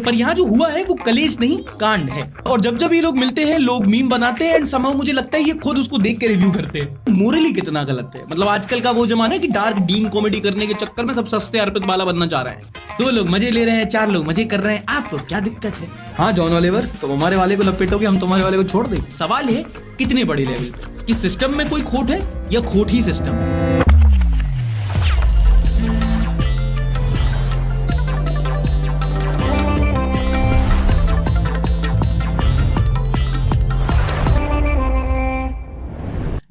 पर यहाँ जो हुआ है वो कलेश नहीं कांड है। और जब जब ये लोग मिलते हैं लोग मीम बनाते हैं एंड समहाउ मुझे लगता है ये खुद उसको देख के रिव्यू करते हैं। मोरली कितना गलत है। मतलब आजकल का वो जमाना है कि डार्क डीन कॉमेडी करने के चक्कर में सब सस्ते अर्पित वाला बनना चाह रहे हैं। 2 लोग मजे ले रहे हैं, 4 लोग मजे कर रहे हैं, आपको क्या दिक्कत है? हाँ जॉन ओलिवर, तुम हमारे वाले को लपेटोगे, हम तुम्हारे वाले को छोड़ दें। सवाल है कितने बड़े लेवल पे, कि सिस्टम में कोई खोट है या खोट ही सिस्टम है।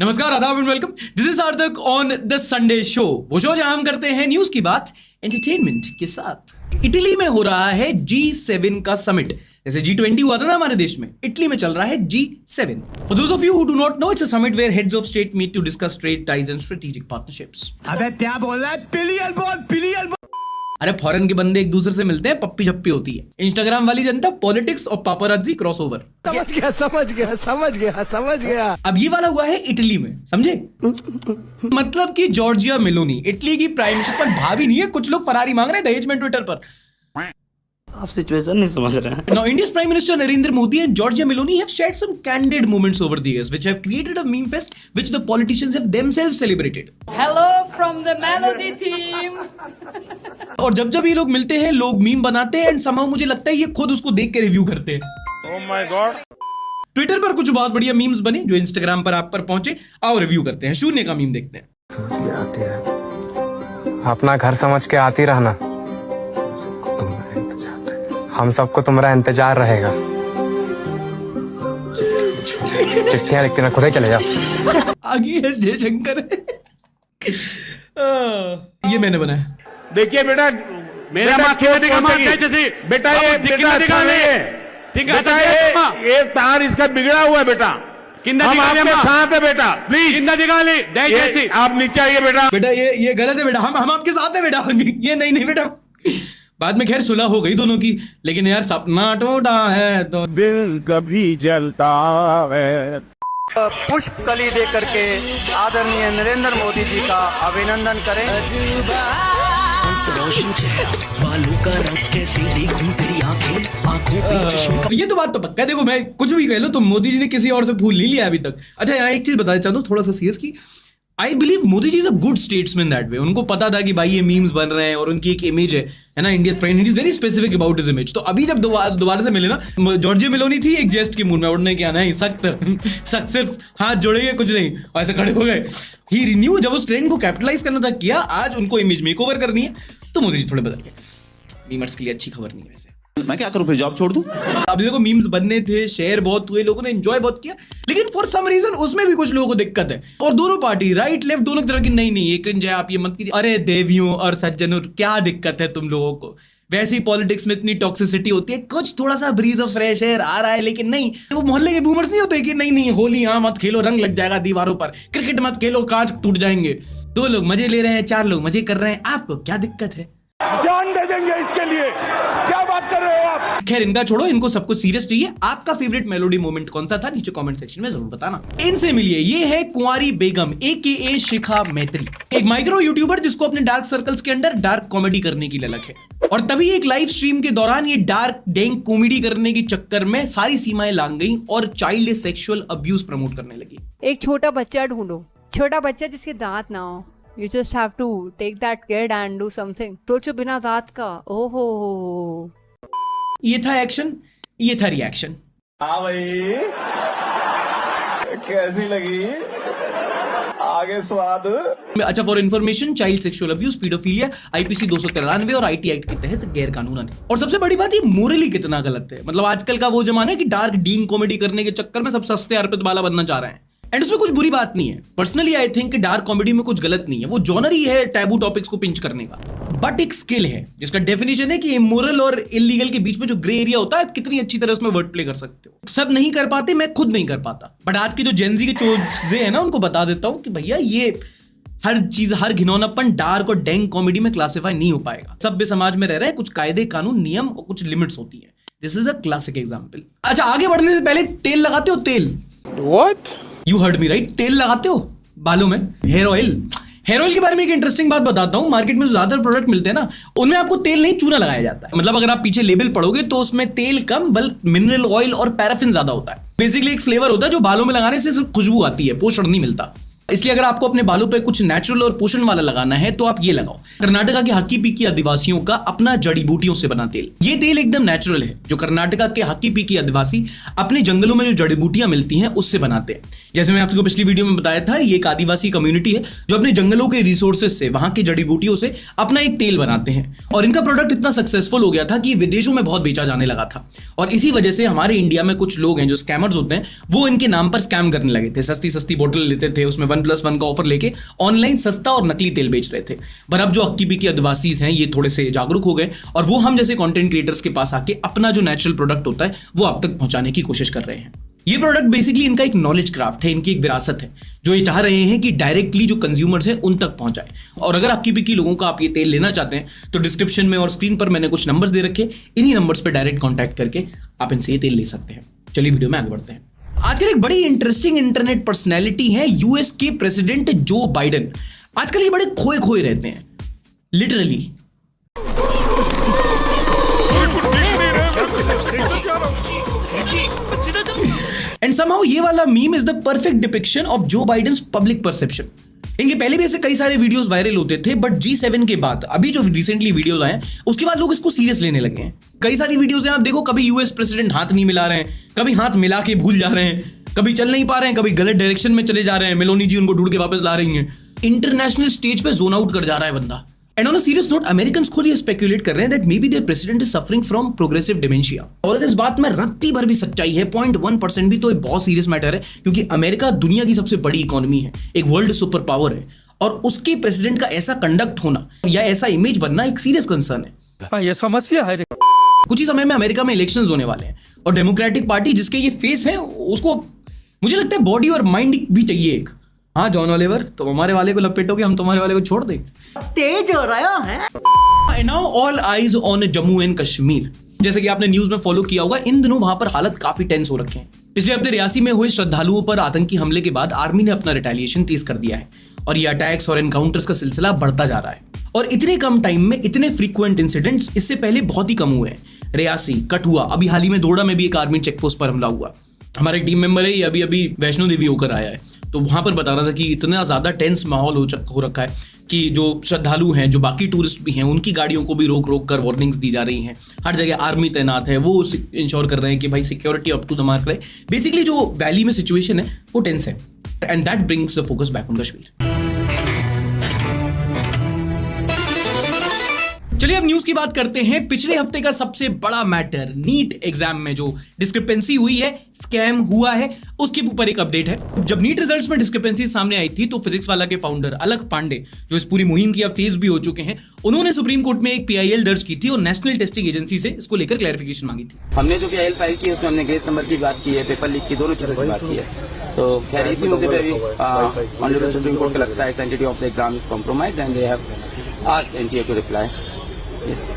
नमस्कार, आदाब एंड वेलकम। दिस इज सार्थक ऑन द संडे शो, वो शो जहां हम करते हैं न्यूज की बात एंटरटेनमेंट के साथ। इटली में हो रहा है G7 का समिट। जैसे G20 हुआ था ना हमारे देश में, इटली में चल रहा है G7। For those of you who do not know, it's a summit where heads of state meet to discuss trade ties and strategic partnerships। अबे क्या बोल रहा है? पिलियल बोल। अरे फॉरेन के बंदे एक दूसरे से मिलते हैं, पप्पी झप्पी होती है। इंस्टाग्राम वाली जनता, पॉलिटिक्स और पापाराजी क्रॉसओवर। समझ गया। अब ये वाला हुआ है इटली में, समझे? मतलब कि जॉर्जिया मेलोनी इटली की प्राइम मिनिस्टर पर भाभी नहीं है, कुछ लोग फरारी मांग रहे हैं दहेज में ट्विटर पर। आप सिचुएशन नहीं समझ रहे हैं। Now, India's Prime Minister Narendra Modi and Giorgia Meloni have shared some candid moments over the years, which have created a meme fest, which the politicians have themselves celebrated. Hello from the Melody team. और जब जब ये लोग मिलते हैं, लोग meme बनाते हैं, एंड somehow मुझे लगता है ये खुद उसको देख के रिव्यू करते हैं। Oh my God. ट्विटर पर कुछ बहुत बढ़िया मीम्स बने जो इंस्टाग्राम पर आप पर पहुंचे। आओ रिव्यू करते हैं। शून्य का मीम देखते हैं। अपना घर समझ के आती रहना, हम सबको तुम्हारा इंतजार रहेगा। चिट्ठियां लिखते ना, खुद ही चले जाओ। आगे एस जयशंकर है। ये मैंने बनाया। देखिए बेटा, मेरा बेटा ये तार इसका बिगड़ा हुआ है बेटा। हम आपके साथ है बेटा, प्लीज आप नीचे आइए बेटा। बेटा ये गलत है बेटा, हम आपके साथ है बेटा। ये नहीं बेटा। बाद में खैर सुलह हो गई दोनों की, लेकिन यार सपना टूटा है तो दिल कभी जलता है। पुष्प कली दे करके आदरणीय नरेंद्र मोदी जी का अभिनंदन करें। ये तो बात तो पक्का है। देखो मैं कुछ भी कह लो, तो मोदी जी ने किसी और से फूल नहीं लिया अभी तक। अच्छा यहाँ एक चीज बताना चाहता हूँ थोड़ा सा सीरियस की, I believe Modi ji is a good statesman that way. उनको पता था कि भाई ये मीम्स बन रहे हैं और उनकी एक इमेज है ना, India's prime minister is very specific about his image. तो अभी जब दोबारा से मिले ना, जॉर्जिया मेलोनी थी एक जेस्ट के मूड में, उड़ने क्या नहीं सख्त सिर्फ हाथ जोड़ेंगे कुछ नहीं, और ऐसे खड़े हो गए। ही रिन्यू, जब उस ट्रेंड को कैपिटलाइज करना था किया, आज उनको इमेज मेकओवर करनी है, तो मोदी जी थोड़े बदल गए। मीमर्स के लिए अच्छी खबर नहीं है वैसे। मैं क्या करूं, फिर जॉब छोड़ दूं? अब देखो मीम्स बनने थे, शेयर बहुत हुए, लोगों ने एंजॉय बहुत किया, लेकिन फॉर सम रीजन उसमें भी कुछ लोगों को दिक्कत है। और दोनों पार्टी, राइट लेफ्ट, दोनों की तरह की नहीं ये क्रिंज है, आप ये मत कीजिए। अरे देवियों और सज्जनों, क्या दिक्कत है तुम लोगों को? वैसे ही पॉलिटिक्स में इतनी टॉक्सिसिटी होती है, कुछ थोड़ा सा ब्रीज ऑफ फ्रेश एयर आ रहा है, लेकिन नहीं, वो मोहल्ले के बूमर्स नहीं होते कि नहीं होली हाँ मत खेलो, रंग लग जाएगा दीवारों पर, क्रिकेट मत खेलो, कांच टूट जाएंगे। 2 लोग मजे ले रहे हैं, 4 लोग मजे कर रहे हैं, आपको क्या दिक्कत है? जान दे देंगे इसके लिए, क्या बात कर रहे हो आप? खैर इनका छोड़ो, इनको सब कुछ सीरियस चाहिए। आपका फेवरेट मेलोडी मोमेंट कौन सा था? नीचे कमेंट सेक्शन में जरूर बताना। इनसे मिलिए, ये है कुंवारी बेगम AKA शिखा मैत्री, एक माइक्रो यूट्यूबर जिसको अपने डार्क सर्कल्स के अंदर डार्क कॉमेडी करने की ललक है। और तभी एक लाइव स्ट्रीम के दौरान ये डार्क डेंक कॉमेडी करने के चक्कर में सारी सीमाएं लांग गई और चाइल्ड सेक्सुअल अब्यूज प्रमोट करने लगी। एक छोटा बच्चा ढूंढो, छोटा बच्चा जिसके दांत ना हो। You just have to take that kid and do something. सोचो बिना दांत का, ओहो। ये था एक्शन, ये था रिएक्शन। हाँ भाई, कैसी लगी? आगे स्वाद। अच्छा, for information, child sexual abuse, paedophilia IPC 293 और IT एक्ट के तहत गैर कानूनन है। और सबसे बड़ी बात, ये मोरली कितना गलत है। मतलब आजकल का वो जमाना है कि डार्क डीन कॉमेडी करने के चक्कर में सब सस्ते अर्पित वाला बनना चाह रहे हैं। एंड उसमें कुछ बुरी बात नहीं है। पर्सनली आई थिंक कि डार्क कॉमेडी में कुछ गलत नहीं है, वो जॉनर ही है टैबू टॉपिक्स को पिंच करने का। बट एक स्किल है जिसका डेफिनेशन है कि इमोरल और इलीगल के बीच में जो ग्रे एरिया होता है, आप कितनी अच्छी तरह उसमें वर्ड प्ले कर सकते हो। सब नहीं कर पाते, मैं खुद नहीं कर पाता, बट आज के जो जेनजी के चोजे हैं ना, उनको बता देता हूं कि भैया ये हर चीज, हर घिनौनापन डार्क और डेंग कॉमेडी में क्लासिफाई नहीं हो पाएगा। सभ्य समाज में रह रहे हैं, कुछ कायदे कानून नियम और कुछ लिमिट्स होती है। This is a classic example. अच्छा, आगे बढ़ने से पहले तेल लगाते हो? तेल, What? You heard me right, तेल लगाते हो बालों में, हेयर ऑयल। हेयर ऑयल के बारे में एक इंटरेस्टिंग बात बताता हूं। मार्केट में जो ज्यादातर प्रोडक्ट मिलते हैं ना, उनमें आपको तेल नहीं चूना लगाया जाता है। मतलब अगर आप पीछे लेबल पढ़ोगे तो उसमें तेल कम बल्कि मिनरल ऑयल और पैराफिन ज्यादा होता है। बेसिकली एक फ्लेवर होता है जो बालों में लगाने से सिर्फ खुशबू आती है, पोषण नहीं मिलता। इसलिए अगर आपको अपने बालों पे कुछ नेचुरल और पोषण वाला लगाना है तो आप ये लगाओ। कर्नाटका के हक्की पिक्की आदिवासियों का अपना जड़ी बूटियों से बना तेल। ये तेल एकदम नेचुरल है, जो कर्नाटका के हक्की पिक्की आदिवासी अपने जंगलों में जो जड़ी बूटियां मिलती हैं उससे बनाते हैं। जैसे मैं आपको पिछली वीडियो में बताया था, ये एक आदिवासी कम्युनिटी है जो अपने जंगलों के रिसोर्सेज से, वहां की जड़ी बूटियों से अपना एक तेल बनाते हैं। और इनका प्रोडक्ट इतना सक्सेसफुल हो गया था कि विदेशों में बहुत बेचा जाने लगा था। और इसी वजह से हमारे इंडिया में कुछ लोग हैं जो स्कैमर्स होते हैं, वो इनके नाम पर स्कैम करने लगे थे। सस्ती सस्ती बोतल लेते थे, उसमें 1+1 का ऑफर लेके ऑनलाइन सस्ता और नकली तेल बेच रहे थे। पर अब जो हक्की पिक्की आदिवासी हैं ये थोड़े से जागरूक हो गए और वो हम जैसे कंटेंट क्रिएटर्स के पास आके अपना जो नेचुरल प्रोडक्ट होता है वो आप तक पहुंचाने की कोशिश कर रहे हैं। ये प्रोडक्ट बेसिकली इनका एक नॉलेज क्राफ्ट है, इनकी एक विरासत है, जो ये चाह रहे हैं कि डायरेक्टली जो कंज्यूमर्स हैं उन तक पहुंचाए। और अगर हक्की पिक्की लोगों का आप ये तेल लेना चाहते हैं तो डिस्क्रिप्शन में और स्क्रीन पर मैंने कुछ नंबर्स दे रखे, इन्हीं नंबर्स पर डायरेक्ट कॉन्टैक्ट करके आप इनसे ये तेल ले सकते हैं। चलिए वीडियो में आगे बढ़ते हैं। आजकल एक बड़ी इंटरेस्टिंग इंटरनेट पर्सनैलिटी है यूएस के प्रेसिडेंट जो बाइडेन। आजकल ये बड़े खोए खोए रहते हैं, लिटरली। एंड समहाउ ये वाला meme is the perfect depiction of जो बाइडेन्स पब्लिक परसेप्शन। इनके पहले भी ऐसे कई सारे वीडियोस वायरल होते थे, बट G7 के बाद अभी जो रिसेंटली वीडियोस आए हैं उसके बाद लोग इसको सीरियस लेने लगे हैं। कई सारी वीडियोस हैं, आप देखो, कभी यूएस प्रेसिडेंट हाथ नहीं मिला रहे हैं, कभी हाथ मिला के भूल जा रहे हैं, कभी चल नहीं पा रहे हैं, कभी गलत डायरेक्शन में चले जा रहे हैं, मेलोनी जी उनको ढूंढ के वापस ला रही हैं। इंटरनेशनल स्टेज पे जोन आउट कर जा रहा है बंदा। And on a serious note, Americans खुद ये स्पेक्युलेट कर रहे हैं that may be their president is suffering from progressive dementia. और अगर इस बात में रत्ती भर भी सच्चाई है, 0.1% भी, तो ये बहुत सीरियस मैटर है, क्योंकि अमेरिका दुनिया की सबसे बड़ी इकोनॉमी है, एक वर्ल्ड सुपर पावर है, और उसके प्रेसिडेंट का ऐसा कंडक्ट होना या ऐसा इमेज बनना एक सीरियस कंसर्न है। ये समस्या है। कुछ ही समय में अमेरिका में इलेक्शंस होने वाले हैं और डेमोक्रेटिक पार्टी जिसके ये फेस है उसको मुझे लगता है बॉडी और माइंड भी चाहिए एक। हाँ जॉन ओलिवर, तुम हमारे वाले को लपेटोगे, हम तुम्हारे वाले को छोड़ देंगे। तेज हो रहा है। Now all eyes on Jammu and Kashmir. जैसे कि आपने न्यूज में फॉलो किया होगा, इन दिनों वहां पर हालत काफी टेंस हो रखे हैं। पिछले हफ्ते रियासी में हुए श्रद्धालुओं पर आतंकी हमले के बाद आर्मी ने अपना रिटेलिएशन तेज कर दिया है और ये अटैक्स और एनकाउंटर्स का सिलसिला बढ़ता जा रहा है। और इतने कम टाइम में इतने फ्रीक्वेंट इंसिडेंट्स इससे पहले बहुत ही कम हुए हैं। रियासी, कठुआ, अभी हाल ही में दोड़ा में भी एक आर्मी चेकपोस्ट पर हमला हुआ। हमारे टीम मेंबर है, ये अभी वैष्णो देवी होकर आया है, तो वहां पर बता रहा था कि इतना ज्यादा टेंस माहौल हो रखा है कि जो श्रद्धालु हैं, जो बाकी टूरिस्ट भी हैं, उनकी गाड़ियों को भी रोक कर वार्निंग्स दी जा रही हैं। हर जगह आर्मी तैनात है, वो इंश्योर कर रहे हैं कि भाई security up to the mark रहे। बेसिकली जो वैली में सिचुएशन है वो टेंस है, and that brings the focus back on Kashmir. चलिए अब न्यूज की बात करते हैं। पिछले हफ्ते का सबसे बड़ा मैटर, नीट एग्जाम में जो डिस्क्रिपेंसी हुई है, स्कैम हुआ है, उसके ऊपर एक अपडेट है। जब नीट रिजल्ट्स में डिस्क्रिपेंसी सामने आई थी तो फिजिक्स वाला के फाउंडर अलक पांडे, जो इस पूरी मुहिम की अब फेस भी हो चुके हैं, उन्होंने सुप्रीम कोर्ट में एक PIL दर्ज की थी और नेशनल टेस्टिंग एजेंसी से इसको लेकर क्लैरिफिकेशन मांगी थी। हमने जो PIL फाइल की है उसमें हमने ग्रेस नंबर की बात की है, पेपर लीक की, दोनों चीजों की बात की है। तो खैर इसी मुद्दे पे भी ऑनरेबल सुप्रीम कोर्ट को लगता है sensitivity of the exam is compromised and they have asked NTA to reply. Yes,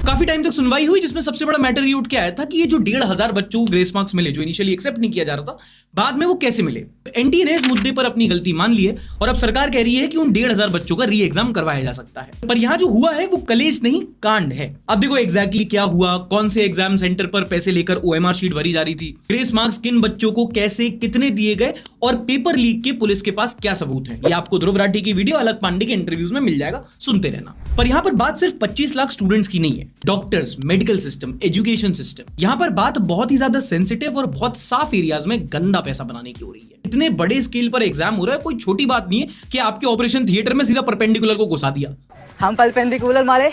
काफी टाइम तक सुनवाई हुई जिसमें सबसे बड़ा मैटर ये उठ के आया था कि ये जो 1,500 बच्चों को ग्रेस मार्क्स मिले, जो इनिशियली एक्सेप्ट नहीं किया जा रहा था, बाद में वो कैसे मिले। NTA ने इस मुद्दे पर अपनी गलती मान ली है और अब सरकार कह रही है कि उन 1,500 बच्चों का री एग्जाम करवाया जा सकता है। पर यहाँ जो हुआ है वो कलेश नहीं, कांड है। अब देखो एग्जैक्टली क्या हुआ, कौन से एग्जाम सेंटर पर पैसे लेकर OMR शीट भरी जा रही थी, ग्रेस मार्क्स किन बच्चों को कैसे कितने दिए गए, और पेपर लीक के पुलिस के पास क्या सबूत है, ये आपको ध्रुव राठी की वीडियो अलक पांडे के इंटरव्यूज में मिल जाएगा, सुनते रहना। पर यहाँ पर बात सिर्फ 25 लाख स्टूडेंट्स की नहीं है। Doctors, medical system, education system, यहाँ पर बात बहुत ही ज्यादा सेंसिटिव और बहुत साफ एरियाज में गंदा पैसा बनाने की हो रही है। इतने बड़े स्केल पर एग्जाम हो रहा है, कोई छोटी बात नहीं है कि आपके ऑपरेशन थिएटर में सीधा परपेंडिकुलर को घुसा दिया। हम परपेंडिकुलर मारे,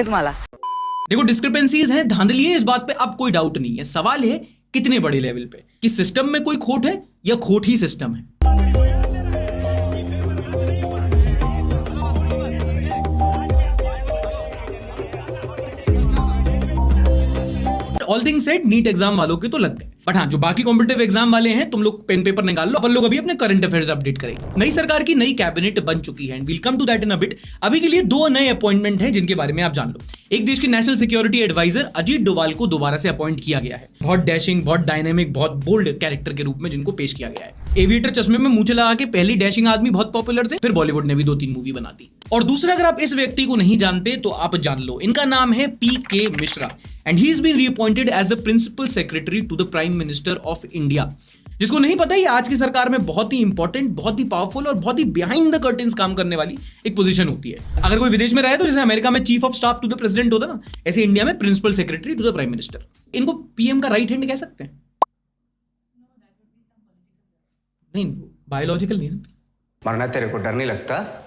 माला। देखो डिस्क्रिपेंसीज हैं, धांधली है, इस बात पे अब कोई डाउट नहीं है। सवाल है कितने बड़े लेवल पे, कि सिस्टम में कोई खोट है या खोट ही सिस्टम है। All things said, NEET exam वालों के तो लग गए, बट हाँ जो बाकी कॉम्पिटिटिव एग्जाम वाले हैं तुम लोग पेन पेपर निकाल लो, अपन लोग अभी अपने करंट अफेयर्स अपडेट करेंगे। नई सरकार की नई कैबिनेट बन चुकी है and will come to that in a bit. अभी के लिए 2 नए अपॉइंटमेंट हैं जिनके बारे में आप जान लो। एक देश के national security adviser Ajit Doval को दोबारा से अपॉइंट किया गया है, बहुत डैशिंग, बहुत डायनेमिक, बहुत बोल्ड कैरेक्टर के रूप में जिनको पेश किया गया है। एविएटर चश्मे में मूंछ लगा के पहली डैशिंग आदमी बहुत पॉपुलर थे, फिर बॉलीवुड ने भी 2-3 मूवी बना दी। और दूसरा, अगर आप इस व्यक्ति को नहीं जानते तो आप जान लो, इनका नाम है PK Mishra and he is been reappointed as the principal secretary to the prime minister of India. जिसको नहीं पता, ये आज की सरकार में बहुत ही इंपॉर्टेंट, बहुत ही पावरफुल और बहुत ही बिहाइंड द कर्टेन्स काम करने वाली एक पोजीशन होती है। अगर कोई विदेश में रहे तो जैसे अमेरिका में chief of staff to the president होता ना, ऐसे इंडिया में principal secretary to the prime minister. इनको पीएम का राइट हैंड कह सकते हैं? नहीं, बायोलॉजिकल नहीं है। मरना तेरे को डर नहीं लगता?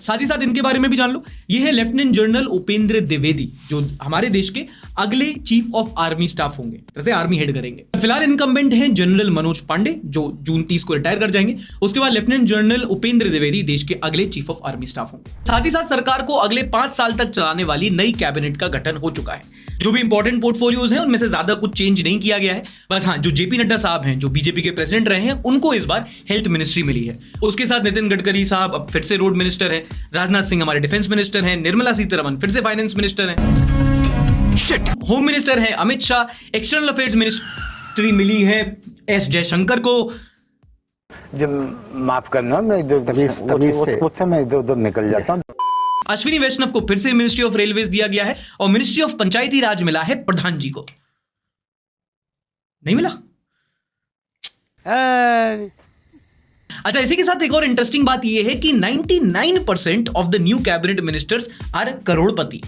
साथ ही साथ इनके बारे में भी जान लो, ये है लेफ्टिनेंट जनरल उपेंद्र द्विवेदी, जो हमारे देश के अगले चीफ ऑफ आर्मी स्टाफ होंगे, जैसे आर्मी हेड करेंगे। फिलहाल इनकम्बेंट हैं जनरल मनोज पांडे, जो जून 30 को रिटायर कर जाएंगे। उसके बाद लेफ्टिनेंट जनरल उपेंद्र द्विवेदी देश के अगले चीफ ऑफ आर्मी स्टाफ होंगे। साथ ही साथ सरकार को अगले 5 साल तक चलाने वाली नई कैबिनेट का गठन हो चुका है। जो भी इंपॉर्टेंट पोर्टफोलियोज हैं उनमें से ज्यादा कुछ चेंज नहीं किया गया है, बस हाँ जो जेपी नड्डा साहब हैं, जो बीजेपी के प्रेसिडेंट रहे हैं, उनको इस बार हेल्थ मिनिस्ट्री मिली है। उसके साथ नितिन गडकरी साहब अब फिर से रोड मिनिस्टर है, राजनाथ सिंह हमारे डिफेंस मिनिस्टर हैं, निर्मला सीतारमण फिर से फाइनेंस मिनिस्टर हैं, होम मिनिस्टर हैं Amit Shah, external affairs ministry मिली है एस जयशंकर को। माफ करना, मैं उससे मैं इधर निकल जाता हूँ। अश्विनी वैष्णव को फिर से मिनिस्ट्री ऑफ रेलवेज दिया गया है और मिनिस्ट्री ऑफ पंचायती राज मिला है प्रधान जी को। नहीं मिला? अच्छा, इसी के साथ एक और इंटरेस्टिंग बात यह है कि 99% of the new cabinet ministers are crorepati.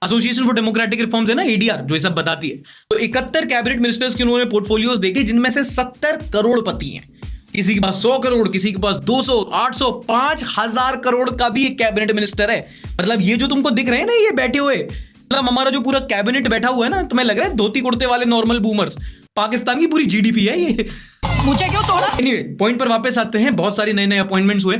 Association for Democratic Reforms है ना, एडीआर, जो ये सब बताती है, तो 71 कैबिनेट मिनिस्टर्स के उन्होंने पोर्टफोलियोज देखे जिनमें से 70 करोड़पति हैं। किसी के पास 100 करोड़, किसी के पास 200, 800, 5000 करोड़ का भी एक कैबिनेट मिनिस्टर है। मतलब ये जो तुमको दिख रहे हैं ना, ये बैठे हुए, मतलब हमारा जो पूरा कैबिनेट बैठा हुआ है ना, तुम्हें लग रहा है धोती कुर्ते वाले नॉर्मल बूमर्स। पाकिस्तान की पूरी जीडीपी है ये। मुझे क्यों तोड़ा? एनीवे, पॉइंट पर वापस आते हैं। बहुत सारे नए नए अपॉइंटमेंट्स हुए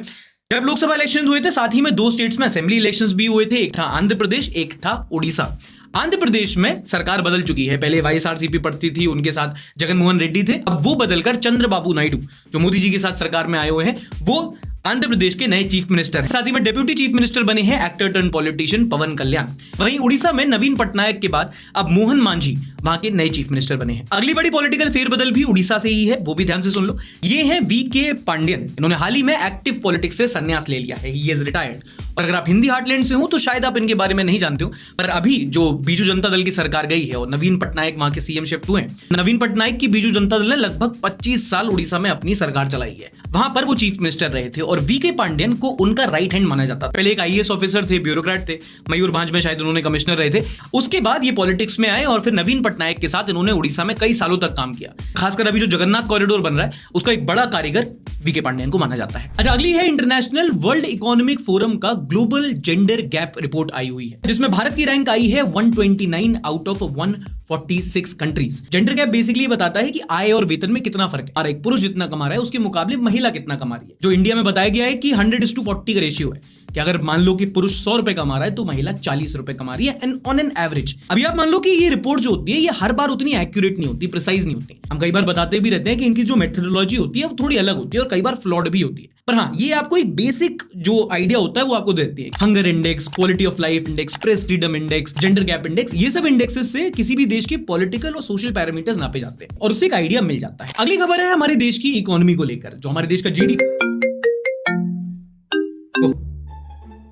जब लोकसभा इलेक्शन हुए थे, साथ ही में 2 स्टेट्स में असेंबली इलेक्शंस भी हुए थे। एक था आंध्र प्रदेश, एक था उड़ीसा। आंध्र प्रदेश में सरकार बदल चुकी है, पहले वाईएसआरसीपी पड़ती थी, उनके साथ जगनमोहन रेड्डी थे, अब वो बदलकर चंद्रबाबू नायडू, जो मोदी जी के साथ सरकार में आए हुए हैं, वो आंध्र प्रदेश के नए चीफ मिनिस्टर हैं। साथ ही में डेप्यूटी चीफ मिनिस्टर बने हैं एक्टर टर्न पॉलिटिशियन पवन कल्याण। वहीं उड़ीसा में नवीन पटनायक के बाद अब मोहन मांझी वहां के नए चीफ मिनिस्टर बने हैं। अगली बड़ी पॉलिटिकल फेरबदल भी उड़ीसा से ही है, वो भी ध्यान से सुन लो। ये है वीके पांड्यन, इन्होंने हाल ही में एक्टिव पॉलिटिक्स से संन्यास ले लिया है, ही इज रिटायर्ड। और अगर आप हिंदी हार्टलैंड से हो तो शायद आप इनके बारे में नहीं जानते हो, पर अभी जो बीजू जनता दल की सरकार गई है और नवीन पटनायक वहां के सीएम शिफ्ट हुए हैं, नवीन पटनायक की बीजू जनता दल ने लगभग 25 साल उड़ीसा में अपनी सरकार चलाई है, वहां पर वो चीफ मिनिस्टर रहे थे और वीके पांड्यन को उनका राइट हैंड माना जाता था। पहले एक आईएएस ऑफिसर थे, ब्यूरोक्रेट थे, मयूरभांज में शायद उन्होंने कमिश्नर रहे थे। उसके बाद ये पॉलिटिक्स में आए और फिर नवीन पटनायक के साथ इन्होंने उड़ीसा में कई सालों तक काम किया। खासकर अभी जो जगन्नाथ कॉरिडोर बन रहा है उसका एक बड़ा कारीगर वीके पांड्यन को माना जाता है। अच्छा, अगली है इंटरनेशनल वर्ल्ड इकोनॉमिक फोरम का ग्लोबल जेंडर गैप रिपोर्ट आई हुई है, जिसमें भारत की रैंक आई है 129 out of 146 countries. Gender gap basically बताता है कि आय और वेतन में कितना फर्क है, और एक पुरुष जितना कमा रहा है उसके मुकाबले महिला कितना कमा रही है। जो इंडिया में बताया गया है कि 100:40 का रेशियो है, कि अगर मान लो कि पुरुष 100 रुपए कमा रहा है तो महिला 40 रुपए कमा रही है ऑन एन एवरेज। अभी आप मान लो कि ये रिपोर्ट जो होती है ये हर बार उतनी एक्यूरेट नहीं होती, प्रिसाइज नहीं होती। हम कई बार बताते भी रहते हैं कि इनकी जो मेथोडोलॉजी होती है वो थोड़ी अलग होती है और कई बार फ्लॉड भी होती है, पर हाँ ये आपको एक बेसिक जो आइडिया होता है वो आपको देती है। Hunger index, quality of life index, press freedom index, gender gap index, ये सब इंडेक्सेस से किसी भी देश के पॉलिटिकल और सोशल पैरामीटर्स नापे जाते हैं और उससे एक आइडिया मिल जाता है। अगली खबर है हमारे देश की इकोनॉमी को लेकर, जो हमारे देश का जीडीपी।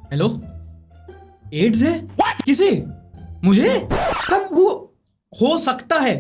हेलो, एड्स है? किसे? मुझे? कब? वो हो सकता है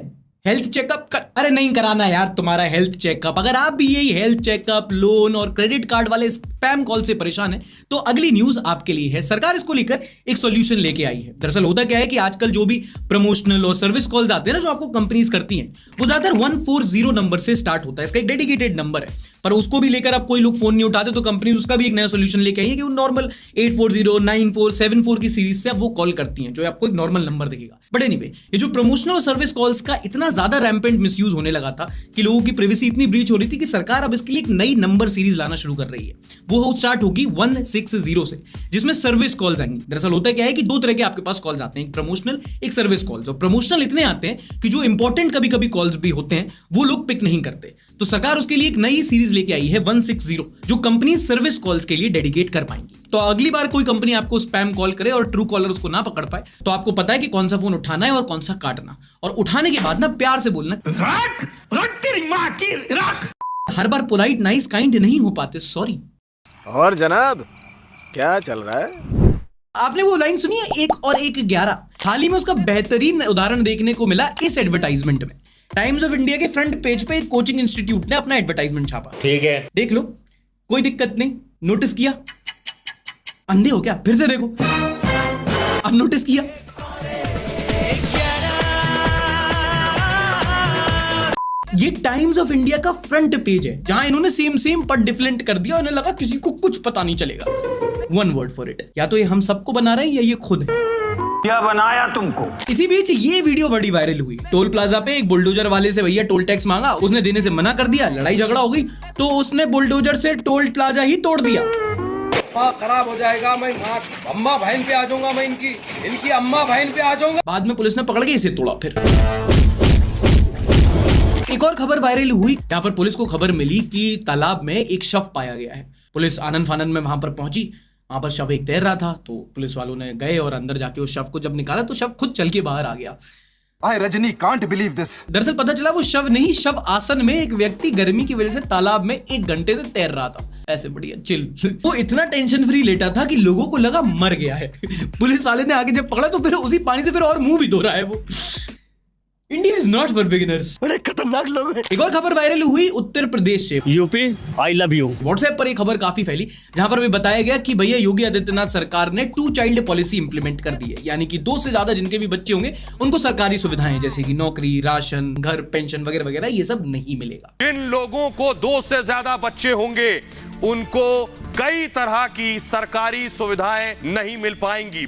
हेल्थ चेकअप कर, अरे नहीं कराना यार तुम्हारा हेल्थ चेकअप। अगर आप भी यही हेल्थ चेकअप, लोन और क्रेडिट कार्ड वाले स्पैम कॉल से परेशान है तो अगली न्यूज आपके लिए है। सरकार इसको लेकर एक सॉल्यूशन लेके आई है। दरअसल होता क्या है कि आजकल जो भी प्रमोशनल और सर्विस कॉल्स आते हैं ना, जो आपको कंपनीज करती हैं, वो ज्यादातर 140 नंबर से स्टार्ट होता है। इसका एक डेडिकेटेड नंबर है, पर उसको भी लेकर अब कोई लोग फोन नहीं उठाते, तो कंपनी उसका भी एक नया सोल्यूशन लेके आई है कि वो नॉर्मल 840, 94, 74 की सीरीज से अब वो कॉल करती हैं, जो आपको एक नॉर्मल नंबर दिखेगा। बट एनीवे, ये जो प्रमोशनल और सर्विस कॉल्स का इतना ज्यादा रैम्पेंट मिसयूज होने लगा था कि लोगों की प्राइवेसी इतनी ब्रीच हो रही थी कि सरकार अब इसके लिए एक नई नंबर सीरीज लाना शुरू कर रही है। वो स्टार्ट होगी 160 से, जिसमें सर्विस कॉल्स आएंगी। दरअसल होता क्या है कि दो तरह के आपके पास कॉल्स आते हैं, एक प्रमोशनल, एक सर्विस कॉल्स। और प्रमोशनल इतने आते हैं कि जो इंपॉर्टेंट कभी कभी कॉल्स भी होते हैं वो लोग पिक नहीं करते। तो सरकार उसके लिए एक नई सीरीज लेके आई है 160, जो कंपनी सर्विस कॉल्स के लिए डेडिकेट कर पाएंगी। तो अगली बार कोई कंपनी आपको स्पैम कॉल करे और ट्रू कॉलर उसको ना पकड़ पाए, तो आपको पता है कि कौन सा फोन उठाना है और कौन सा काटना, और उठाने के बाद ना प्यार से बोलना, हर बार पोलाइट नाइस काइंड नहीं हो पाते, सॉरी। और जनाब क्या चल रहा है? आपने वो लाइन सुनी है 1 और 1 11? हाल ही में उसका बेहतरीन उदाहरण देखने को मिला इस एडवर्टाइजमेंट में। टाइम्स ऑफ इंडिया के फ्रंट पेज पे एक कोचिंग इंस्टीट्यूट ने अपना एडवर्टाइजमेंट छापा। ठीक है, देख लो, कोई दिक्कत नहीं। नोटिस किया? अंधे हो क्या? फिर से देखो, अब नोटिस किया? ये टाइम्स ऑफ इंडिया का फ्रंट पेज है, जहां इन्होंने सेम पर डिफरेंट कर दिया। उन्हें लगा किसी को कुछ पता नहीं चलेगा। वन वर्ड फॉर इट, या तो ये हम सबको बना रहे हैं या ये खुद है। क्या बनाया तुमको? इसी बीच ये वीडियो बड़ी वायरल हुई। टोल प्लाजा पे एक बुलडोजर वाले से भैया टोल टैक्स मांगा, उसने देने से मना कर दिया, लड़ाई झगड़ा हो गई, तो उसने बुलडोजर से टोल प्लाजा ही तोड़ दिया। खराब हो जाएगा, मैं अम्मा बहन पे आ जाऊंगा, मैं इनकी अम्मा बहन पे आ जाऊंगा। बाद में पुलिस ने पकड़ के इसे तोड़ा। फिर एक और खबर वायरल हुई, जहां पर पुलिस को खबर मिली कि तालाब में एक शव पाया गया है। पुलिस आनंद फानंद में वहां पर पहुंची, वहां पर शव एक तैर रहा था, तो पुलिस वालों ने गए और अंदर जाके उस शव को जब निकाला तो शव खुद चल के बाहर आ गया। आई रजनी कांट बिलीव दिस। दरअसल पता चला वो शव नहीं, शव आसन में एक व्यक्ति गर्मी की वजह से तालाब में 1 घंटे से तैर रहा था, ऐसे बढ़िया चिल। वो इतना टेंशन फ्री लेटा था कि लोगों को लगा मर गया है। पुलिस वाले ने आगे जब पकड़ा तो फिर उसी पानी से फिर और मुंह भी धो रहा है वो। India is not for beginners. बड़े खतरनाक लोग हैं। एक और खबर वायरल हुई उत्तर प्रदेश से। UP I love you. WhatsApp पर एक खबर काफी फैली, जहां पर भी बताया गया कि भैया योगी आदित्यनाथ सरकार ने 2 चाइल्ड पॉलिसी इंप्लीमेंट कर दी है, यानी कि 2 से ज्यादा जिनके भी बच्चे होंगे उनको सरकारी सुविधाएं जैसे कि नौकरी, राशन, घर, पेंशन वगैरह वगैरह ये सब नहीं मिलेगा। जिन लोगों को 2 से ज्यादा बच्चे होंगे उनको कई तरह की सरकारी सुविधाएं नहीं मिल पाएंगी।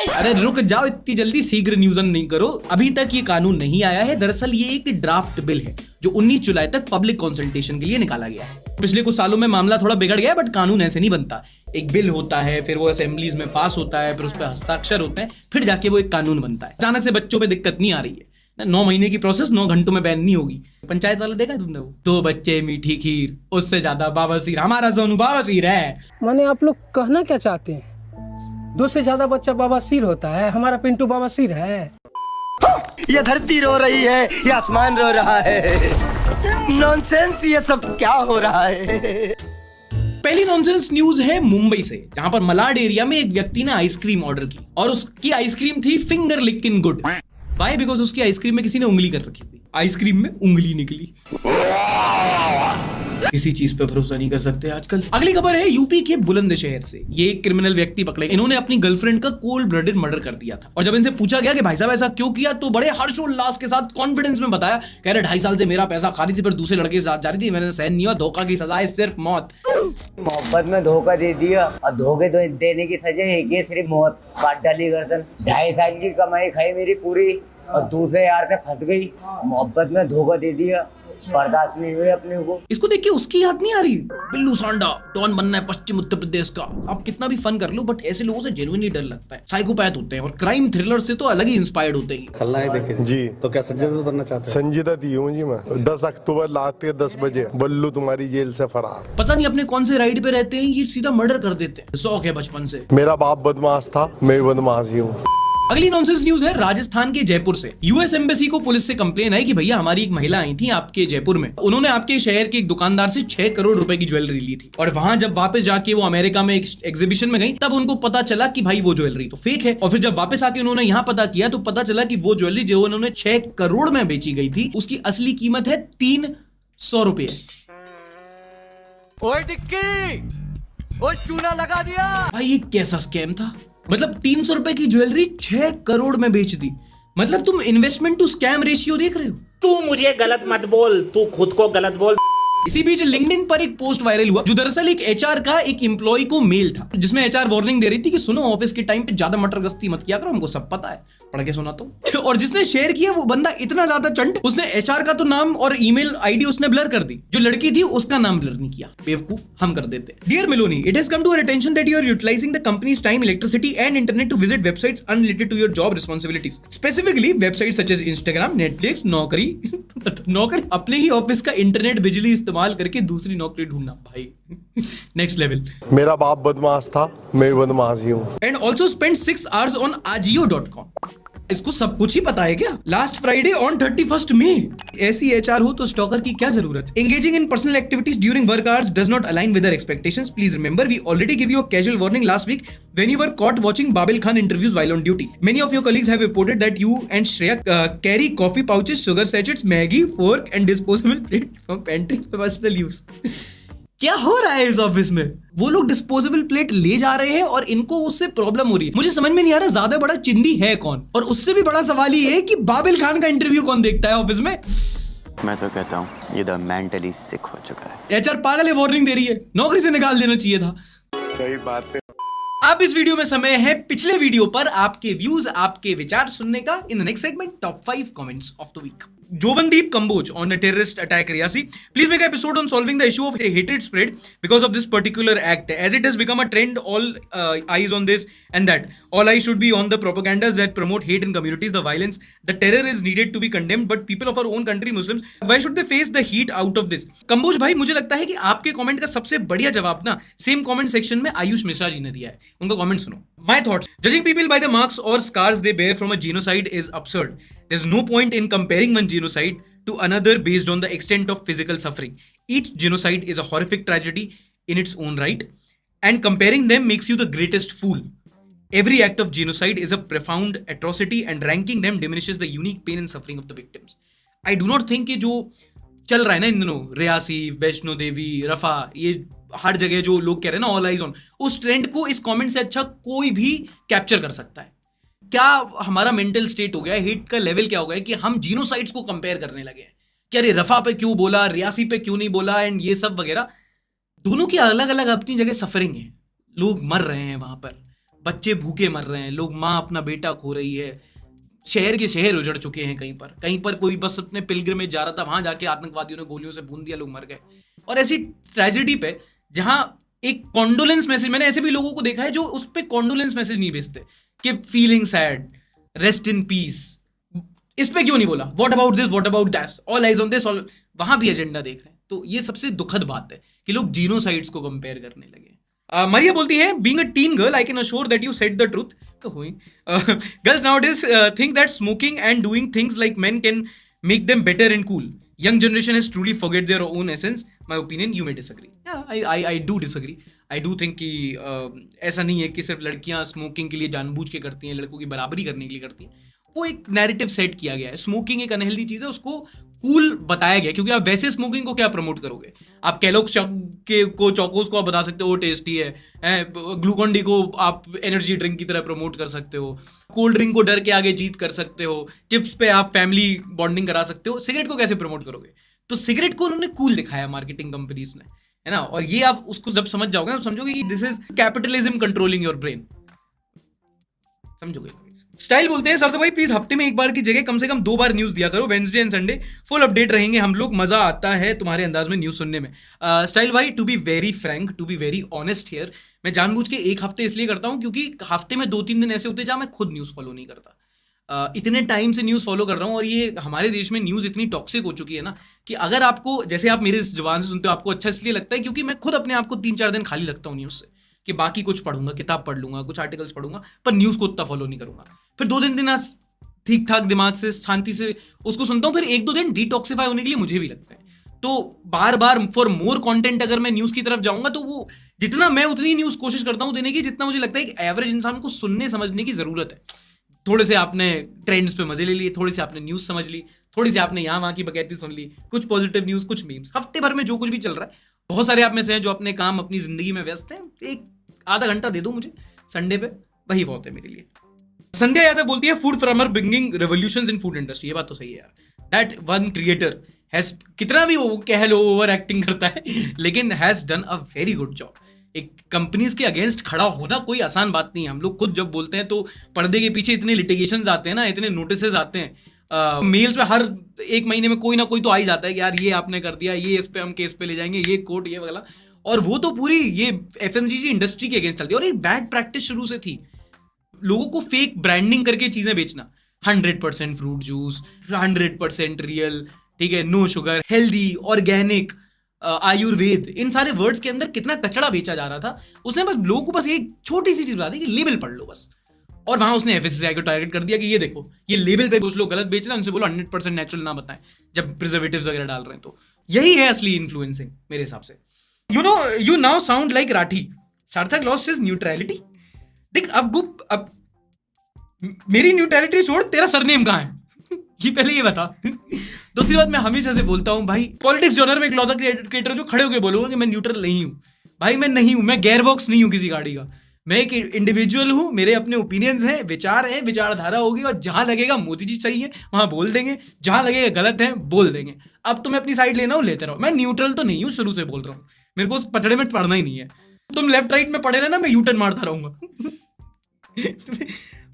अरे रुक जाओ, इतनी जल्दी शीघ्र न्यूज़न नहीं करो, अभी तक ये कानून नहीं आया है। दरअसल ये एक ड्राफ्ट बिल है जो 19 जुलाई तक पब्लिक कंसल्टेशन के लिए निकाला गया है। पिछले कुछ सालों में मामला थोड़ा बिगड़ गया, बट कानून ऐसे नहीं बनता। एक बिल होता है, फिर वो असेंबलीज में पास होता है, फिर उस पर हस्ताक्षर होते हैं, फिर जाके वो एक कानून बनता है। अचानक से बच्चों पे दिक्कत नहीं आ रही है। 9 महीने की प्रोसेस 9 घंटों में बैन नहीं होगी। पंचायत वाला देखा है तुमने? वो 2 बच्चे मीठी खीर, उससे ज्यादा बाबासीर। हमारा सोनू बाबासीर है। माने आप लोग कहना क्या चाहते हैं? 2 से ज्यादा बच्चा बाबासीर होता है? हमारा पिंटू बाबासीर है। ये धरती रो रही है, ये आसमान रो रहा है। नॉनसेंस, ये सब क्या हो रहा है? पहली नॉनसेंस न्यूज है मुंबई से, जहां पर मलाड एरिया में एक व्यक्ति ने आइसक्रीम ऑर्डर की और उसकी आइसक्रीम थी finger licking good. Why? Because उसकी आइसक्रीम में किसी ने उंगली कर रखी थी, आइसक्रीम में उंगली निकली। किसी चीज पे भरोसा नहीं कर सकते आजकल। अगली खबर है यूपी के बुलंदशहर से। ये एक क्रिमिनल व्यक्ति पकड़े, इन्होंने अपनी गर्लफ्रेंड का कोल्ड ब्लडेड मर्डर कर दिया था। और जब इनसे पूछा गया कि भाई साहब ऐसा क्यों किया, तो बड़े हर्षोल्लास के साथ कॉन्फिडेंस में बताया, कह रहे 2.5 साल से मेरा पैसा खा रही थी, फिर दूसरे लड़के के साथ जा रही थी, मैंने सहन नहीं हुआ, धोखा की सजा है सिर्फ मौत। मोहब्बत में धोखा दे दिया और धोखे देने की सजा एक ही, सिर्फ मौत। काट डाली गर्दन। 2.5 साल की कमाई खाई मेरी पूरी और दूसरे यार से फंस गई। मोहब्बत में धोखा दे दिया, बर्दाश्त नहीं हुई अपने को। इसको देख के उसकी याद नहीं आ रही? बिल्लू सांडा डॉन बनना है पश्चिम उत्तर प्रदेश का। आप कितना भी फन कर लो, बट ऐसे लोगों से जेन्युइनली डर लगता है। साइकोपैथ होते हैं और क्राइम थ्रिलर से तो अलग ही इंस्पायर्ड होते हैं। खलनायक देखे जी, तो क्या संजीदा बनना चाहते हैं? संजीदा दी हूँ जी मैं। 10 अक्टूबर रात के 10 बजे बल्लू तुम्हारी जेल से फरार। पता नहीं अपने कौन से राइड पे रहते हैं, ये सीधा मर्डर कर देते हैं। शौक है बचपन से। मेरा बाप बदमाश था, मैं बदमाश ही हूँ। अगली नॉनसेंस न्यूज है राजस्थान के जयपुर से। यूएस एम्बेसी को पुलिस से कंप्लेन आई कि भैया हमारी एक महिला आई थी आपके जयपुर में, उन्होंने आपके शहर के एक दुकानदार से 6 करोड़ रुपए की ज्वेलरी ली थी, और वहां जब वापस जाके वो अमेरिका में एक एग्जीबिशन में गई, तब उनको पता चला कि भाई वो ज्वेलरी तो फेक है। और फिर जब वापस आके उन्होंने यहाँ पता किया तो पता चला कि वो ज्वेलरी जो उन्होंने 6 करोड़ में बेची गई थी, उसकी असली कीमत है 300 रुपए। ओए टिक्की, ओए चूना लगा दिया। भाई ये कैसा स्कैम था? मतलब 300 रुपए की ज्वेलरी 6 करोड़ में बेच दी। मतलब तुम इन्वेस्टमेंट टू स्कैम रेशियो देख रहे हो? तू मुझे गलत मत बोल, तू खुद को गलत बोल। इसी बीच लिंक्डइन पर एक पोस्ट वायरल हुआ जो दरअसल एक एचआर का एक एम्प्लॉय को मेल था, जिसमें एचआर वार्निंग दे रही थी कि सुनो ऑफिस के टाइम पे ज्यादा मटर गश्ती मत किया करो, हमको सब पता है, पढ़ के सुना तो। और जिसने शेयर किया वो बंदा इतना ज्यादा चंट, उसने एचआर का तो नाम और ईमेल आईडी उसने ब्लर कर दी, जो लड़की थी उसका नाम ब्लर नहीं किया। बेवकूफ हम कर देते। Dear Meloni, it has come to our attention that you are utilising the company's time, electricity and internet to visit websites unrelated to your job responsibilities, specifically websites such as Instagram, Netflix, Naukri. नौकरी अपने ही office का internet बिजली इस्तेमाल करके दूसरी नौकरी ढूंढना, भाई नेक्स्ट लेवल। मेरा बाप बदमाश था, मैं बदमाश ही हूँ। And also spend 6 hours on Ajio.com। इसको सब कुछ ही पता है क्या? Last Friday on 31 May. ऐसी एचआर हो तो स्टॉकर की क्या जरूरत? Engaging in personal activities during work hours does not align with our expectations. Please remember we already give you a casual warning last week when you were caught watching Babil Khan interviews while on duty. Many of your colleagues have reported that you and Shreya carry coffee pouches, sugar sachets, Maggi, fork and disposable plate from pantry for personal use. क्या हो रहा है इस office में? वो लोग disposable plate ले जा रहे हैं और इनको उससे प्रॉब्लम हो रही है। मुझे समझ में नहीं आ रहा ज्यादा बड़ा चिंदी है कौन, और उससे भी बड़ा सवाल ये है कि बाबिल खान का इंटरव्यू कौन देखता है ऑफिस में? मैं तो कहता हूँ ये द मेंटली सिक हो चुका है। एचआर पागल है, वार्निंग दे रही है, नौकरी से निकाल देना चाहिए था। सही बात है। अब इस वीडियो में समय है पिछले वीडियो पर आपके व्यूज, आपके विचार सुनने का। In the next segment top 5 comments of the week. Jobandeep Kamboj on a terrorist attack Riyasi. Please make an episode on solving the issue of hatred spread because of this particular act. As it has become a trend, all eyes on this and that. All eyes should be on the propagandas that promote hate in communities, the violence, the terror is needed to be condemned. But people of our own country, Muslims, why should they face the heat out of this? Kamboj भाई, मुझे लगता है कि आपके comment का सबसे बढ़िया जवाब ना सेम कमेंट सेक्शन में आयुष मिश्रा जी ने दिया है। उनका कमेंट सुनो। My thoughts. Judging people by the marks or scars they bear from a genocide is absurd. There's no point in comparing one genocide to another based on the extent of physical suffering. Each genocide is a horrific tragedy in its own right, and comparing them makes you the greatest fool. Every act of genocide is a profound atrocity, and ranking them diminishes the unique pain and suffering of the victims. I do not think कि जो चल रहा है ना इन दिनों, रियासी, वैष्णो देवी, रफा, ये हर जगह जो लोग कह रहे हैं ना ऑल आइज ऑन, उस ट्रेंड को इस कमेंट से अच्छा कोई भी कैप्चर कर सकता है। क्या हमारा मेंटल स्टेट हो गया है, हेट का लेवल क्या हो गया है कि हम जीनोसाइड्स को कंपेयर करने लगे हैं कि अरे रफा पे क्यों बोला, रियासी पे क्यों नहीं बोला, एंड ये सब वगैरह। दोनों की अलग अलग अपनी जगह सफरिंग है। लोग मर रहे हैं वहां पर, बच्चे भूखे मर रहे हैं, लोग माँ अपना बेटा खो रही है, शहर के शहर उजड़ चुके हैं। कहीं पर कोई बस अपने पिलग्रिमेज जा रहा था, वहां जाके आतंकवादियों ने गोलियों से भून दिया, लोग मर गए। और ऐसी ट्रेजेडी पे जहां एक कॉन्डोलेंस मैसेज, मैंने ऐसे भी लोगों को देखा है जो उस पे कॉन्डोलेंस मैसेज नहीं भेजते कि feeling sad, rest in peace, इस पे क्यों नहीं बोला, what about this, what about that, all eyes on this, all, वहां भी एजेंडा देख रहे हैं। तो ये सबसे दुखद बात है कि लोग जीनोसाइड्स को कंपेयर करने लगे। मारिया बोलती है, being a tin girl I can assure that you said the truth. तो हुई girls nowadays think that smoking and doing things like main can make them better and cool. Young generation has truly forget their own essence. My opinion, you may disagree. Yeah, I do disagree. I do think कि ऐसा नहीं है कि सिर्फ लड़कियां smoking के लिए जानबूझ के करती हैं, लड़कों की बराबरी करने के लिए करती हैं. वो एक नैरेटिव सेट किया गया है. स्मोकिंग एक अनहेल्दी चीज़ है, उसको कूल बताया गया, क्योंकि आप वैसे स्मोकिंग को क्या प्रमोट करोगे. आप कैलोग्स चौकोस को आप बता सकते हो टेस्टी है, ग्लूकॉन डी को आप एनर्जी ड्रिंक की तरह प्रमोट कर सकते हो, कोल्ड ड्रिंक को डर के आगे जीत कर सकते हो, चिप्स पे आप फैमिली बॉन्डिंग करा सकते हो. सिगरेट को कैसे प्रमोट करोगे? तो सिगरेट को उन्होंने कूल दिखाया मार्केटिंग कंपनीज ने, है ना. और ये आप उसको जब समझ जाओगे तो समझोगे कि this is capitalism controlling your brain. समझोगे. स्टाइल बोलते हैं, सर तो भाई प्लीज हफ्ते में एक बार की जगह कम से कम 2 बार न्यूज दिया करो. Wednesday and Sunday full update रहेंगे हम लोग. मजा आता है तुम्हारे अंदाज में न्यूज सुनने में. स्टाइल भाई, to be very frank, to be very honest here, मैं जानबूझ के एक हफ्ते इसलिए करता हूं क्योंकि हफ्ते में 2-3 दिन ऐसे होते हैं जहां मैं खुद न्यूज फॉलो नहीं करता. इतने टाइम से न्यूज़ फॉलो कर रहा हूँ, और ये हमारे देश में न्यूज़ इतनी टॉक्सिक हो चुकी है ना कि अगर आपको, जैसे आप मेरे जुबान से सुनते हो, आपको अच्छा इसलिए लगता है क्योंकि मैं खुद अपने आप को 3-4 दिन खाली लगता हूँ न्यूज़ से, कि बाकी कुछ पढ़ूंगा, किताब पढ़ लूंगा, कुछ आर्टिकल्स पढ़ूंगा, पर न्यूज़ को उतना फॉलो नहीं करूंगा. फिर 2 दिन ठीक ठाक दिमाग से शांति से उसको सुनता हूँ, फिर 1-2 दिन डिटॉक्सिफाई होने के लिए मुझे भी लगता है. तो बार बार फॉर मोर कंटेंट अगर मैं न्यूज़ की तरफ जाऊंगा तो वो जितना मैं उतनी न्यूज़ कोशिश करता हूँ देने की जितना मुझे लगता है कि एवरेज इंसान को सुनने समझने की ज़रूरत है. थोड़े से आपने ट्रेंड्स पे मजे ले लिए, थोड़ी सी आपने न्यूज़ समझ ली, थोड़ी सी आपने यहाँ वहाँ की बकैती सुन ली, कुछ पॉजिटिव न्यूज़, कुछ मीम्स. हफ्ते भर में जो कुछ भी चल रहा है, बहुत सारे आप में से हैं जो अपने काम, अपनी ज़िंदगी में व्यस्त हैं, एक आधा घंटा दे दो मुझे संडे पे, वही बहुत है मेरे लिए. संध्या यादव बोलती है, Food Pharmer bringing revolutions in food industry. ये बात तो सही है यार. दैट वन क्रिएटर हैज, कितना भी वो कह लो ओवर एक्टिंग करता है, लेकिन has done a very good job. एक कंपनीज के अगेंस्ट खड़ा होना कोई आसान बात नहीं है। हम लोग खुद जब बोलते हैं तो पर्दे के पीछे इतने लिटिगेशंस आते हैं ना, इतने नोटिसेस आते हैं, मेल्स पे हर एक महीने में कोई ना कोई तो आ ही जाता है कि यार ये आपने कर दिया, ये इस पे हम केस पे ले जाएंगे, ये कोर्ट, ये वाला। और वो तो पूरी ये एफएमसीजी इंडस्ट्री के अगेंस्ट चलती है। और एक बैड प्रैक्टिस शुरू से थी, लोगों को फेक ब्रांडिंग करके चीजें बेचना। 100% फ्रूट जूस, 100% रियल, ठीक है, no sugar, healthy, organic, Ayurveda, इन सारे वर्ड्स के अंदर कितना कचड़ा बेचा जा रहा था। उसने बस लोगों को बस एक छोटी सी चीज बता दी कि लेबल पढ़ लो बस। और वहां उसने एफएसएसआई को टारगेट कर दिया कि ये देखो, ये लेबल पे कुछ लोग गलत बेच रहे हैं, उनसे बोलो 100% नेचुरल ना बताएं जब प्रिजर्वेटिव्स वगैरह डाल रहे हैं। तो यही है असली इन्फ्लुएंसिंग मेरे हिसाब से। You now sound like Rathi. सार्थक लॉस्ट हिज न्यूट्रलिटी। देख अब मेरी न्यूट्रलिटी छोड़, तेरा सरनेम कहाँ है ये पहले ये बता। दूसरी बात, मैं हमेशा से बोलता हूं भाई, पॉलिटिक्स जॉनर में एक लॉजिक क्रिएटर जो खड़े होकर बोलूंगा कि मैं न्यूट्रल नहीं हूं। भाई मैं नहीं हूं, मैं गेयर बॉक्स नहीं हूं किसी गाड़ी का। मैं एक इंडिविजुअल हूं, मेरे अपने ओपिनियंस हैं, विचार हैं, विचारधारा होगी, और जहां लगेगा मोदी जी सही है वहां बोल देंगे, जहां लगेगा गलत है बोल देंगे। अब तुम्हें अपनी साइड लेना हो लेते रहो, मैं न्यूट्रल तो नहीं हूं, शुरू से बोल रहा हूं। मेरे को उस पचड़े में पढ़ना ही नहीं है। तुम लेफ्ट राइट में पढ़े रहना, मैं यूटर्न मारता रहूंगा।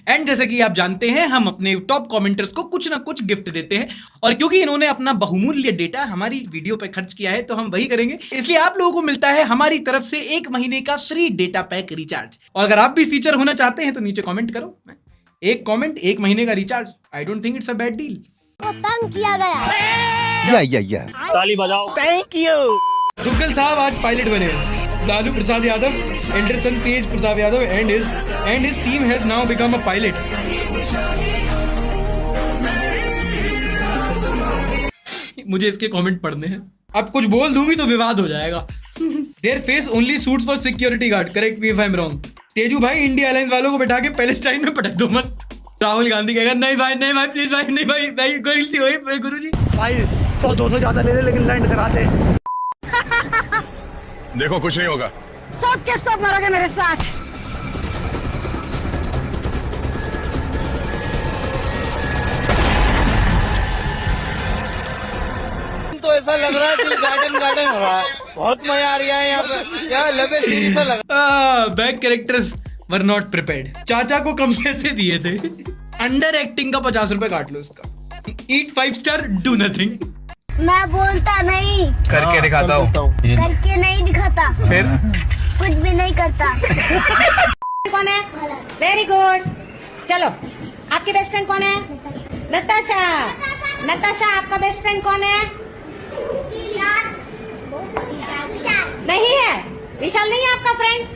एंड जैसे कि आप जानते हैं, हम अपने टॉप कमेंटर्स को कुछ ना कुछ गिफ्ट देते हैं, और क्योंकि इन्होंने अपना बहुमूल्य डेटा हमारी वीडियो पे खर्च किया है तो हम वही करेंगे। इसलिए आप लोगों को मिलता है हमारी तरफ से 1 महीने का फ्री डेटा पैक रिचार्ज। और अगर आप भी फीचर होना चाहते हैं तो नीचे कमेंट करो, एक कमेंट 1 महीने का recharge. I don't think it's a bad deal. तंग किया गया। या ताली बजाओ। Thank you. दुग्गल साहब आज पायलट बने। Lalu Prasad Yadav, elder son Tej Pratap Yadav and his team has now become a pilot. मुझे इसके कमेंट पढ़ने हैं। अब कुछ बोल दूंगी तो विवाद हो जाएगा। Their face only suits for security guard, correct me if I am wrong. Teju भाई, इंडिया अलायंस वालों को बैठा के पैलेस्टाइन में पटक दो मस्त। राहुल गांधी कहेगा नहीं भाई प्लीज भाई, नहीं भाई गलती हुई गुरुजी। भाई 100-200 ज्यादा ले ले, लेकिन लैंड करा दे। देखो कुछ नहीं होगा। सब के सब मरोगे मेरे साथ। तो ऐसा लग रहा है कि गार्डन हो रहा है। बहुत मजा आ रहा है यहाँ पे। क्या लबे सीन सा लग रहा है। Back characters were not prepared. चाचा को कम पैसे दिए थे। अंडर एक्टिंग का 50 रुपए काट लो इसका। ईट 5 स्टार, डू नथिंग। मैं बोलता नहीं, करके दिखाता हूँ। करके नहीं दिखाता, फिर कुछ भी नहीं करता। कौन है? Very good. चलो, आपकी बेस्ट फ्रेंड कौन है? नताशा। नताशा, आपका बेस्ट फ्रेंड कौन है? नहीं है, विशाल नहीं है आपका फ्रेंड।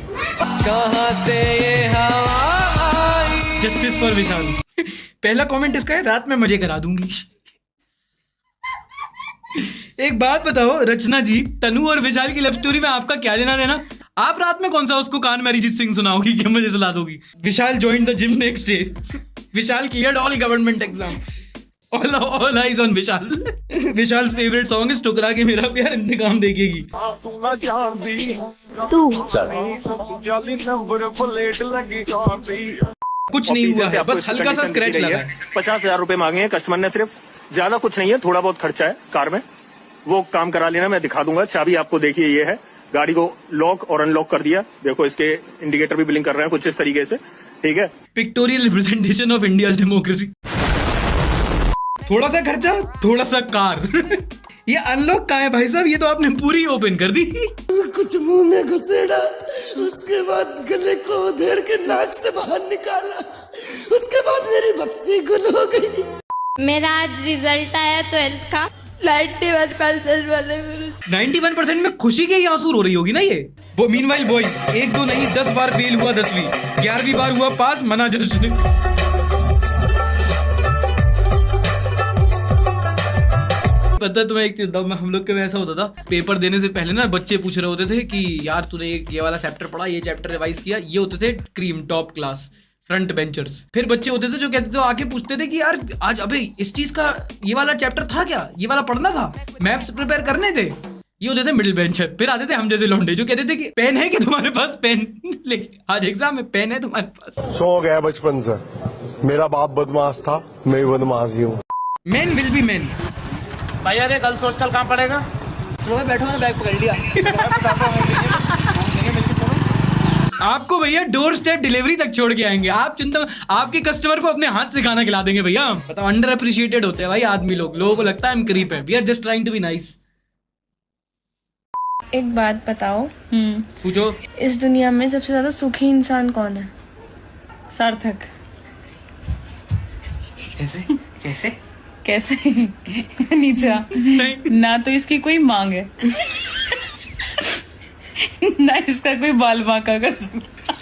कहाँ से ये हवा? जस्टिस फॉर विशाल। पहला कमेंट इसका है, रात में मजे करा दूंगी। एक बात बताओ रचना जी, तनु और विशाल की लव स्टोरी में आपका क्या लेना देना? आप रात में कौन सा उसको कान में अरिजीत सिंह सुनाओगी कि मुझे सुला दोगी? Vishal joined the gym next day. Vishal cleared all government exam. All eyes on Vishal. Vishal's favourite song is टुकरा के मेरा प्यार इंतकाम देखेगी। कुछ नहीं हुआ है, बस हल्का सा स्क्रैच लगा है। 50,000 रुपए मांगे हैं कस्टमर ने, सिर्फ ज्यादा कुछ नहीं है, थोड़ा बहुत खर्चा है कार में, वो काम करा लेना, मैं दिखा दूंगा। चाबी आपको देखिए ये है, गाड़ी को लॉक और अनलॉक कर दिया, देखो इसके इंडिकेटर भी ब्लिंक कर रहे हैं कुछ इस तरीके से, ठीक है। Pictorial representation of India democracy. थोड़ा सा खर्चा, थोड़ा सा कार। ये अनलॉक कहाँ है भाई साहब? ये तो आपने पूरी ओपन कर दी। कुछ मुंह में घुसेड़ा, उसके बाद गले को उधेड़ के नाक से बाहर निकाला, उसके बाद मेरी बत्ती गुल हो गई। मेरा आज रिजल्ट आया 12th का 91% वाले। 91% में खुशी के ही आंसू रो रही होगी ना ये। वो मीनवाइल बॉयज 1-2 नहीं 10 बार फेल हुआ 10वीं, 11वीं बार हुआ पास, मना जश्न। पता तुम्हें एक चीज, हम लोग के में ऐसा होता था, पेपर देने से पहले ना बच्चे पूछ रहे होते थे कि यार तूने ये वाला चैप्टर पढ़ा, ये चैप्टर रिवाइज किया। ये होते थे cream top class front benchers. फिर बच्चे होते थे जो कहते थे, आके पूछते थे कि यार आज अबे इस चीज का ये वाला चैप्टर था क्या, ये वाला पढ़ना था, मैप्स प्रिपेयर करने थे। ये होते थे मिडिल बेंचर। फिर आते थे हम जैसे लौंडे जो कहते थे कि पेन है कि तुम्हारे पास? पेन लेके आज एग्जाम में पेन है तुम्हारे पास? शौक है बचपन से, मेरा बाप बदमाश था, मैं भी बदमाश ही हूँ। Man will be man. भैया रे कल सोशल कहाँ पड़ेगा? चलो मैं बैठो, मैंने बैग पकड़ लिया। आपको भैया डोर स्टेप डिलीवरी तक छोड़ के आएंगे। आप चिंता, आपके कस्टमर को अपने हाथ से खाना खिला देंगे भैया। बताओ, अंडर अप्रिशिएटेड होते हैं भाई आदमी लोग, लोगों को लगता है हम क्रीप है। We are just trying to be nice. एक बात बताओ, पूछो। इस दुनिया में सबसे ज्यादा सुखी इंसान कौन है? सार्थक। कैसे कैसे कैसे? नीचा नहीं, ना तो इसकी कोई मांग है ना इसका कोई बाल बांका कर सकता।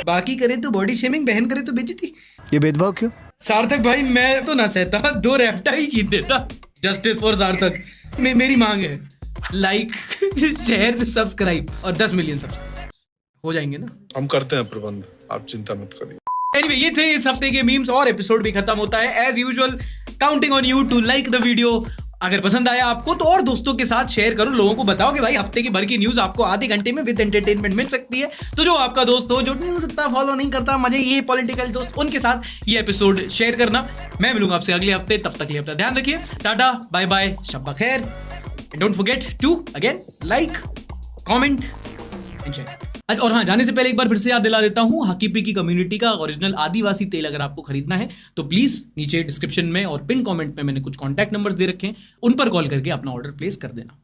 बाकी करे तो बॉडी शेमिंग, बहन करे तो बेइज्जती। ये भेदभाव क्यों? सार्थक भाई मैं तो ना सहता, 2 रैप्टा ही खींच देता। जस्टिस फॉर सार्थक। मेरी मांग है लाइक, शेयर, सब्सक्राइब और 10 मिलियन सब्सक्राइब हो जाएंगे ना। हम करते हैं प्रबंध, आप चिंता मत करिए। एनीवे, ये थे इस हफ्ते के मीम्स और एपिसोड भी खत्म होता है। As usual counting on you to like the video. अगर पसंद आया आपको तो और दोस्तों के साथ शेयर करो, लोगों को बताओ कि भाई हफ्ते की भर की न्यूज आपको आधे घंटे में विद एंटरटेनमेंट मिल सकती है। तो जो आपका दोस्त हो जो न्यूज इतना फॉलो नहीं करता, मजे ये पॉलिटिकल दोस्त, उनके साथ ये एपिसोड शेयर करना। मैं मिलूंगा आपसे अगले हफ्ते, तब तक लिए अपना ध्यान रखिए। टाटा बाय बाय, शब्बा खैर, and don't forget to again like, comment and share. और हाँ, जाने से पहले एक बार फिर से याद दिला देता हूँ, हकीपी की कम्युनिटी का ओरिजिनल आदिवासी तेल अगर आपको खरीदना है तो प्लीज नीचे डिस्क्रिप्शन में और पिन कमेंट में मैंने कुछ कॉन्टैक्ट नंबर्स दे रखे हैं, उन पर कॉल करके अपना ऑर्डर प्लेस कर देना।